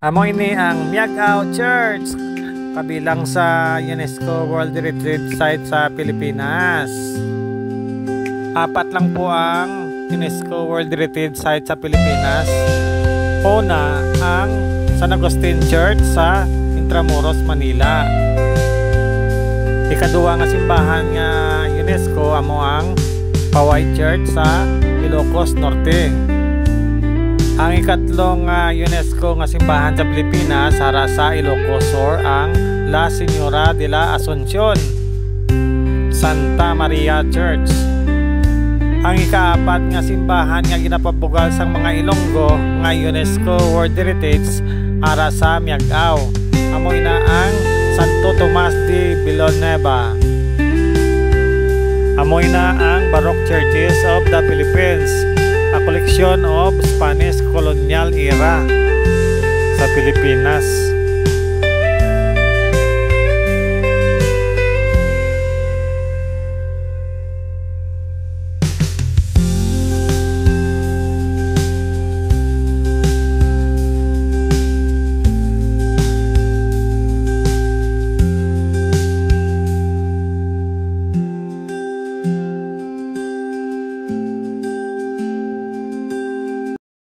Amo ini ang Miagao Church, kabilang sa UNESCO World Heritage Site sa Pilipinas. Apat lang po ang UNESCO World Heritage Site sa Pilipinas. Una, ang San Agustin Church sa Intramuros, Manila. Ikaduwa nga simbahan nga UNESCO amo ang Paway Church sa Ilocos Norte. Ang ikatlong UNESCO nga simbahan sa Pilipinas hara sa Ilocos Sur ang La Señora de la Asunción, Santa Maria Church. Ang ikaapat nga simbahan nga ginapabugal sang mga Ilonggo nga UNESCO World Heritage hara sa Miagao, amo ina ang Santo Tomas de Villanueva. Amo ina ang Baroque Churches of the Philippines, a collection of Spanish colonial era sa Pilipinas.